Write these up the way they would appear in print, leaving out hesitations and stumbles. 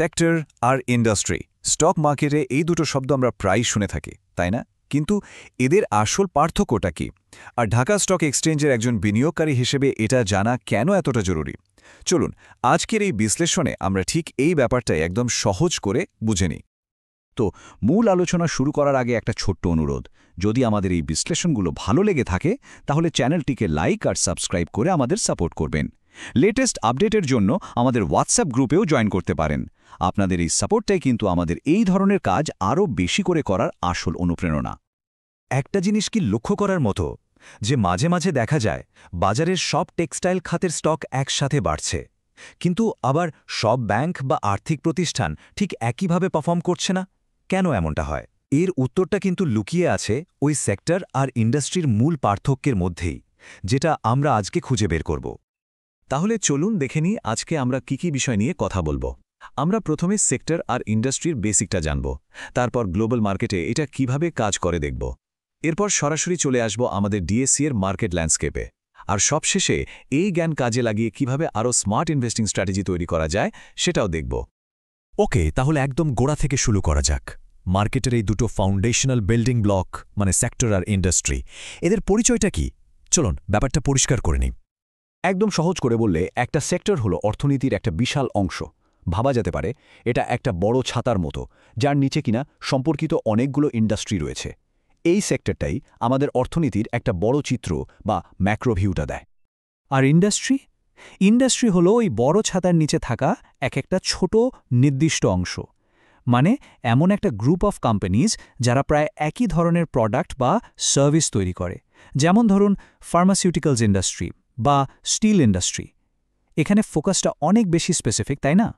Sector আর industry stock মার্কেটে এই দুটো শব্দ আমরা প্রায়ই শুনে থাকি, তাই না? কিন্তু এদের আসল পার্থক্যটা কি? আর ঢাকা স্টক এক্সচেঞ্জের একজন বিনিয়োগকারী হিসেবে এটা জানা কেন এতটা জরুরি? চলুন আজকের এই বিশ্লেষণে আমরা ঠিক এই ব্যাপারটাই একদম সহজ করে বুঝে নিই। তো মূল আলোচনা শুরু করার আগে একটা ছোট্ট অনুরোধ, যদি আমাদের এই বিশ্লেষণগুলো ভালো লেগে থাকে তাহলে চ্যানেলটিকে লাইক আর সাবস্ক্রাইব করে আমাদের সাপোর্ট করবেন। লেটেস্ট আপডেটের জন্য আমাদের হোয়াটসঅ্যাপ গ্রুপেও জয়েন করতে পারেন। আপনাদের এই সাপোর্টটাই কিন্তু আমাদের এই ধরনের কাজ আরও বেশি করে করার আসল অনুপ্রেরণা। একটা জিনিস কি লক্ষ্য করার মতো, যে মাঝে মাঝে দেখা যায় বাজারের সব টেক্সটাইল খাতের স্টক একসাথে বাড়ছে, কিন্তু আবার সব ব্যাংক বা আর্থিক প্রতিষ্ঠান ঠিক একইভাবে পারফর্ম করছে না। কেন এমনটা হয়? এর উত্তরটা কিন্তু লুকিয়ে আছে ওই সেক্টর আর ইন্ডাস্ট্রির মূল পার্থক্যের মধ্যেই, যেটা আমরা আজকে খুঁজে বের করব। তাহলে চলুন দেখে নিই আজকে আমরা কি বিষয় নিয়ে কথা বলবো। আমরা প্রথমে সেক্টর আর ইন্ডাস্ট্রির বেসিকটা জানব, তারপর গ্লোবাল মার্কেটে এটা কিভাবে কাজ করে দেখব, এরপর সরাসরি চলে আসব আমাদের ডিএসসি এর মার্কেট ল্যান্ডস্কেপে, আর সবশেষে এই জ্ঞান কাজে লাগিয়ে কিভাবে আরও স্মার্ট ইনভেস্টিং স্ট্র্যাটেজি তৈরি করা যায় সেটাও দেখব। ওকে, তাহলে একদম গোড়া থেকে শুরু করা যাক। মার্কেটের এই দুটো ফাউন্ডেশনাল বিল্ডিং ব্লক মানে সেক্টর আর ইন্ডাস্ট্রি, এদের পরিচয়টা কি? চলুন ব্যাপারটা পরিষ্কার করে নিই। একদম সহজ করে বললে একটা সেক্টর হলো অর্থনীতির একটা বিশাল অংশ। ভাবা যেতে পারে এটা একটা বড় ছাতার মতো, যার নিচে কিনা সম্পর্কিত অনেকগুলো ইন্ডাস্ট্রি রয়েছে। এই সেক্টরটাই আমাদের অর্থনীতির একটা বড় চিত্র বা ম্যাক্রোভিউটা দেয়। আর ইন্ডাস্ট্রি হলো ওই বড় ছাতার নিচে থাকা একটা ছোট নির্দিষ্ট অংশ, মানে এমন একটা গ্রুপ অফ কোম্পানিজ যারা প্রায় একই ধরনের প্রোডাক্ট বা সার্ভিস তৈরি করে। যেমন ধরুন ফার্মাসিউটিক্যালস ইন্ডাস্ট্রি বা স্টিল ইন্ডাস্ট্রি। এখানে ফোকাসটা অনেক বেশি স্পেসিফিক, তাই না?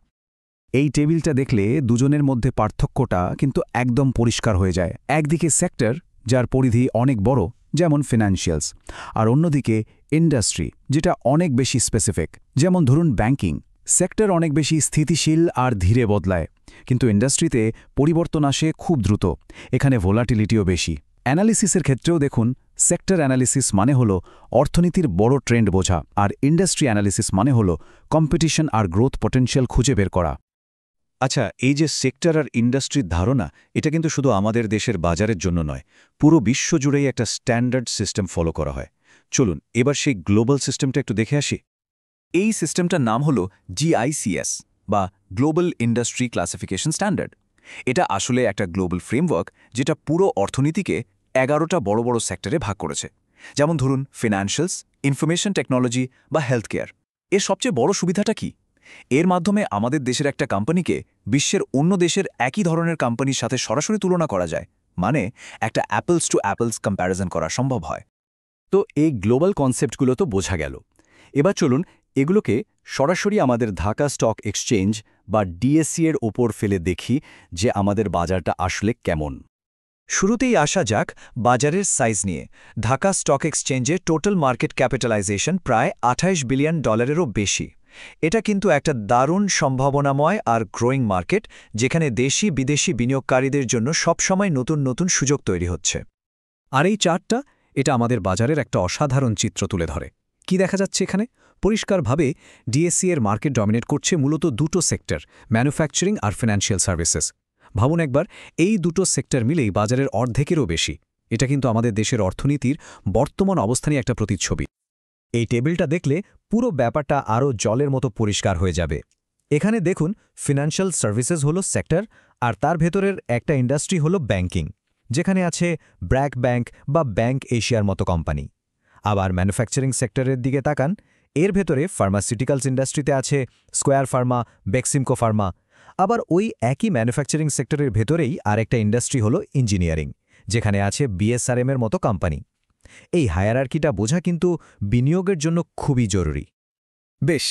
এই টেবিলটা দেখলে দুজনের মধ্যে পার্থক্যটা কিন্তু একদম পরিষ্কার হয়ে যায়। একদিকে সেক্টর, যার পরিধি অনেক বড়, যেমন ফিনান্সিয়ালস, আর অন্যদিকে ইন্ডাস্ট্রি, যেটা অনেক বেশি স্পেসিফিক, যেমন ধরুন ব্যাংকিং। সেক্টর অনেক বেশি স্থিতিশীল আর ধীরে বদলায়, কিন্তু ইন্ডাস্ট্রিতে পরিবর্তন আসে খুব দ্রুত। এখানে ভোলাটিলিটিও বেশি। অ্যানালিসিসের ক্ষেত্রেও দেখুন, সেক্টর অ্যানালিসিস মানে হলো অর্থনীতির বড় ট্রেন্ড বোঝা, আর ইন্ডাস্ট্রি অ্যানালিসিস মানে হলো কম্পিটিশন আর গ্রোথ পটেনশিয়াল খুঁজে বের করা। আচ্ছা, এই যে সেক্টর আর ইন্ডাস্ট্রির ধারণা, এটা কিন্তু শুধু আমাদের দেশের বাজারের জন্য নয়, পুরো বিশ্বজুড়েই একটা স্ট্যান্ডার্ড সিস্টেম ফলো করা হয়। চলুন এবার সেই গ্লোবাল সিস্টেমটা একটু দেখে আসি। এই সিস্টেমটার নাম হলো GICS বা গ্লোবাল ইন্ডাস্ট্রি ক্লাসিফিকেশন স্ট্যান্ডার্ড। এটা আসলে একটা গ্লোবাল ফ্রেমওয়ার্ক যেটা পুরো অর্থনীতিকে 11টা বড় বড় সেক্টরে ভাগ করেছে। যেমন ধরুন ফিনান্সিয়ালস, ইনফরমেশন টেকনোলজি বা হেলথ কেয়ার। এর সবচেয়ে বড় সুবিধাটা কি? এর মাধ্যমে আমাদের দেশের একটা কোম্পানিকে বিশ্বের অন্য দেশের একই ধরনের কোম্পানির সাথে সরাসরি তুলনা করা যায়, মানে একটা অ্যাপলস টু অ্যাপলস কম্প্যারিজন করা সম্ভব হয়। তো এই গ্লোবাল কনসেপ্টগুলো তো বোঝা গেল। এবার চলুন এগুলোকে সরাসরি আমাদের ঢাকা স্টক এক্সচেঞ্জ বা ডিএসসি এর ওপর ফেলে দেখি যে আমাদের বাজারটা আসলে কেমন। শুরুতেই আসা যাক বাজারের সাইজ নিয়ে। ঢাকা স্টক এক্সচেঞ্জের টোটাল মার্কেট ক্যাপিটালাইজেশন প্রায় $28 বিলিয়ন বেশি। এটা কিন্তু একটা দারুণ সম্ভাবনাময় আর গ্রোয়িং মার্কেট, যেখানে দেশি বিদেশি বিনিয়োগকারীদের জন্য সবসময় নতুন নতুন সুযোগ তৈরি হচ্ছে। আর এই চার্টটা, এটা আমাদের বাজারের একটা অসাধারণ চিত্র তুলে ধরে। কি দেখা যাচ্ছে এখানে? পরিষ্কারভাবে ডিএসসি এর মার্কেট ডমিনেট করছে মূলত দুটো সেক্টর, ম্যানুফ্যাকচারিং আর ফিনান্সিয়াল সার্ভিসেস। ভাবুন একবার, এই দুটো সেক্টর মিলেই বাজারের অর্ধেকেরও বেশি। এটা কিন্তু আমাদের দেশের অর্থনীতির বর্তমান অবস্থানই একটা প্রতিচ্ছবি। এই টেবিলটা দেখলে পুরো ব্যাপারটা আরও জলের মতো পরিষ্কার হয়ে যাবে। এখানে দেখুন, ফিনান্সিয়াল সার্ভিসেস হলো সেক্টর, আর তার ভেতরের একটা ইন্ডাস্ট্রি হলো ব্যাংকিং, যেখানে আছে ব্র্যাক ব্যাংক বা ব্যাংক এশিয়ার মতো কোম্পানি। আবার ম্যানুফ্যাকচারিং সেক্টরের দিকে তাকান, এর ভেতরে ফার্মাসিউটিক্যালস ইন্ডাস্ট্রিতে আছে স্কোয়ার ফার্মা, বেক্সিমকো ফার্মা। আবার ওই একই ম্যানুফ্যাকচারিং সেক্টরের ভেতরেই আরেকটা ইন্ডাস্ট্রি হলো ইঞ্জিনিয়ারিং, যেখানে আছে বিএসআরএম এর মতো কোম্পানি। এই হায়ারার্কিটা বোঝা কিন্তু বিনিয়োগের জন্য খুবই জরুরি। বেশ,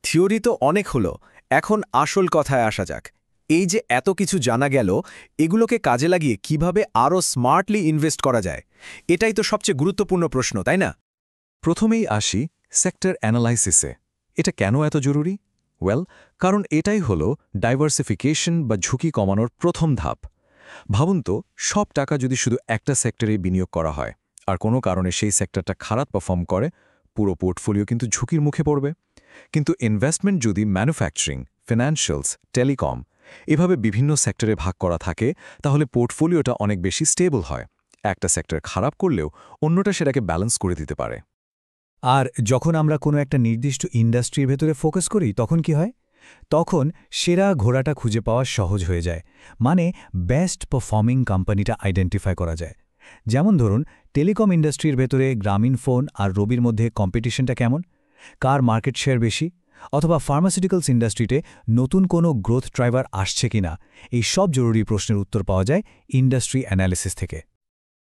থিওরি তো অনেক হলো, এখন আসল কথায় আসা যাক। এই যে এত কিছু জানা গেল, এগুলোকে কাজে লাগিয়ে কিভাবে আরও স্মার্টলি ইনভেস্ট করা যায়, এটাই তো সবচেয়ে গুরুত্বপূর্ণ প্রশ্ন, তাই না? প্রথমেই আসি সেক্টর অ্যানালাইসিসে। এটা কেন এত জরুরি? কারণ এটাই হলো ডাইভার্সিফিকেশন বা ঝুঁকি কমানোর প্রথম ধাপ। ভাবুন তো, সব টাকা যদি শুধু একটা সেক্টরে বিনিয়োগ করা হয়, আর কোনো কারণে সেই সেক্টরটা খারাপ পারফর্ম করে, পুরো পোর্টফোলিও কিন্তু ঝুঁকির মুখে পড়বে। কিন্তু ইনভেস্টমেন্ট যদি ম্যানুফ্যাকচারিং, ফিনান্সিয়ালস, টেলিকম এভাবে বিভিন্ন সেক্টরে ভাগ করা থাকে তাহলে পোর্টফোলিওটা অনেক বেশি স্টেবল হয়। একটা সেক্টর খারাপ করলেও অন্যটা সেটাকে ব্যালেন্স করে দিতে পারে। আর যখন আমরা কোনো একটা নির্দিষ্ট ইন্ডাস্ট্রির ভেতরে ফোকাস করি তখন কি হয়? তখন সেরা ঘোড়াটা খুঁজে পাওয়া সহজ হয়ে যায়, মানে বেস্ট পারফর্মিং কোম্পানিটা আইডেন্টিফাই করা যায়। যেমন ধরুন, টেলিকম ইন্ডাস্ট্রির ভেতরে গ্রামীণ ফোন আর রবির মধ্যে কম্পিটিশনটা কেমন, কার মার্কেট শেয়ার বেশি, অথবা ফার্মাসিউটিক্যালস ইন্ডাস্ট্রিতে নতুন কোনো গ্রোথ ড্রাইভার আসছে কিনা, এই সব জরুরি প্রশ্নের উত্তর পাওয়া যায় ইন্ডাস্ট্রি অ্যানালিসিস থেকে।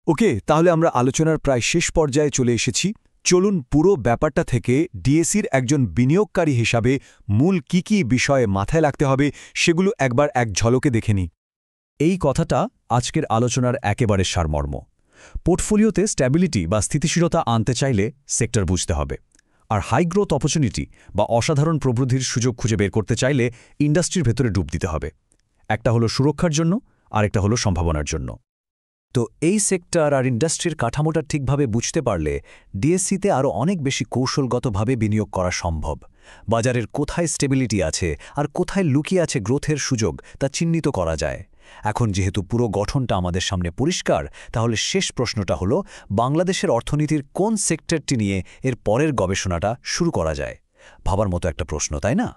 ওকে, তাহলে আমরা আলোচনার প্রায় শেষ পর্যায়ে চলে এসেছি। চলুন পুরো ব্যাপারটা থেকে ডিএসির একজন বিনিয়োগকারী হিসাবে মূল কি বিষয়ে মাথায় রাখতে হবে সেগুলো একবার এক ঝলকে দেখে নিই। এই কথাটা আজকের আলোচনার একেবারে সারমর্ম। পোর্টফোলিওতে স্ট্যাবিলিটি বা স্থিতিশীলতা আনতে চাইলে সেক্টর বুঝতে হবে, আর হাই গ্রোথ অপরচুনিটি বা অসাধারণ প্রবৃদ্ধির সুযোগ খুঁজে বের করতে চাইলে ইন্ডাস্ট্রির ভেতরে ডুব দিতে হবে। একটা হলো সুরক্ষার জন্য, আরেকটা হলো সম্ভাবনার জন্য। তো এই সেক্টর আর ইন্ডাস্ট্রির কাঠামোটা ঠিকভাবে বুঝতে পারলে ডিএসসিতে আরও অনেক বেশি কৌশলগতভাবে বিনিয়োগ করা সম্ভব। বাজারের কোথায় স্টেবিলিটি আছে আর কোথায় লুকিয়ে আছে গ্রোথের সুযোগ তা চিহ্নিত করা যায়। এখন যেহেতু পুরো গঠনটা আমাদের সামনে পরিষ্কার, তাহলে শেষ প্রশ্নটা হলো, বাংলাদেশের অর্থনীতির কোন সেক্টরটি নিয়ে এর পরের গবেষণাটা শুরু করা যায়? ভাবার মতো একটা প্রশ্ন, তাই না?